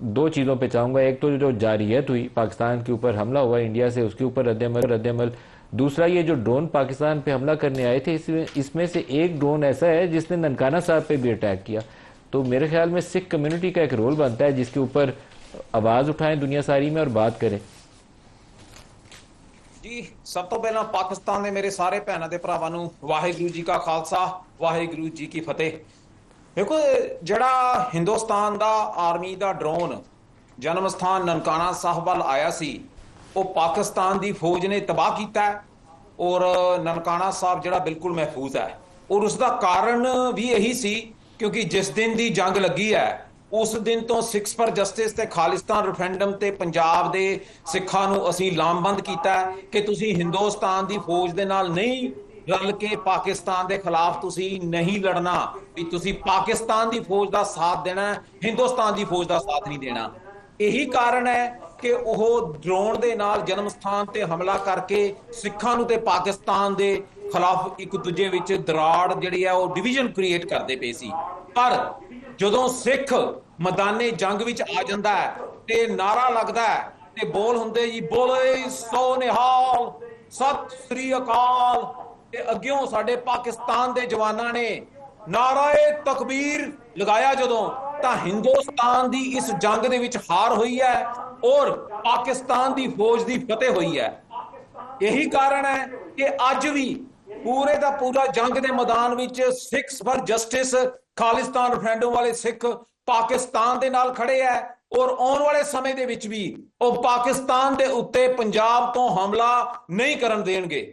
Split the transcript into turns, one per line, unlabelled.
दो चीज़ों पे चाहूँगा। एक तो जो जारियत हुई, पाकिस्तान के ऊपर हमला हुआ इंडिया से, उसके ऊपर रद्दमल। दूसरा ये जो ड्रोन पाकिस्तान पे हमला करने आए थे, इसमें से एक ड्रोन ऐसा है जिसने ननकाना साहब पे भी अटैक किया। तो मेरे ख्याल में सिख कम्युनिटी का एक रोल बनता है जिसके ऊपर आवाज़ उठाएं दुनिया सारी में और बात करें।
जी सब तो पहला पाकिस्तान ਦੇ ਮੇਰੇ ਸਾਰੇ ਭੈਣਾਂ ਦੇ ਭਰਾਵਾਂ ਨੂੰ ਵਾਹਿਗੁਰੂ ਜੀ ਕਾ ਖਾਲਸਾ ਵਾਹਿਗੁਰੂ ਜੀ ਕੀ ਫਤਿਹ। ਦੇਖੋ ਜਿਹੜਾ ਹਿੰਦੁਸਤਾਨ ਦਾ ਆਰਮੀ ਦਾ ਡਰੋਨ ਜਨਮ ਸਥਾਨ ਨਨਕਾਣਾ ਸਾਹਿਬ ਵੱਲ ਆਇਆ ਸੀ ਉਹ ਪਾਕਿਸਤਾਨ ਦੀ ਫੌਜ ਨੇ ਤਬਾਹ ਕੀਤਾ ਔਰ ਨਨਕਾਣਾ ਸਾਹਿਬ ਜਿਹੜਾ ਬਿਲਕੁਲ ਮਹਿਫੂਜ਼ ਹੈ ਔਰ ਉਸ ਦਾ ਕਾਰਨ ਵੀ ਇਹੀ ਸੀ ਕਿਉਂਕਿ ਜਿਸ ਦਿਨ ਦੀ ਜੰਗ ਲੱਗੀ ਹੈ ਉਸ ਦਿਨ ਤੋਂ ਸਿੱਖਸ ਫॉर ਜਸਟਿਸ ਤੇ ਖਾਲਿਸਤਾਨ ਰੈਫਰੈਂਡਮ ਤੇ ਪੰਜਾਬ ਦੇ ਸਿੱਖਾਂ ਨੂੰ ਅਸੀਂ ਲਾਮਬੰਦ ਕੀਤਾ ਕਿ ਤੁਸੀਂ ਹਿੰਦੁਸਤਾਨ ਦੀ ਫੌਜ ਦੇ ਨਾਲ ਨਹੀਂ रल के पाकिस्तान के खिलाफ तुसी नहीं लड़ना, भी तुसी पाकिस्तान की फौज का साथ देना, हिंदुस्तान की फौज का साथ नहीं देना। यही कारण है कि वह ड्रोन के नाल जन्म स्थान ते हमला करके सिखां नूं ते पाकिस्तान के खिलाफ एक दूजे विच दराड़ जिहड़ी है वो डिवीजन क्रिएट करते पे सी। पर जदों सिख मैदाने जंग विच आ जांदा है ते नारा लगदा है ते बोल हुंदे जी बोले सो निहाल सत श्री अकाल। अग्यों साडे पाकिस्तान के जवानों ने नाराए तकबीर लगाया जदों तां हिंदुस्तान की इस जंग दे विच हार हुई है और पाकिस्तान की फौज की फतेह हुई है। यही कारण है कि अज भी पूरे का पूरा जंग के मैदान विच Sikhs for Justice Khalistan referendum वाले सिख पाकिस्तान के नाल खड़े है और आने वाले समय दे विच भी वो पाकिस्तान के उत्ते पंजाब तो हमला नहीं करन देणगे।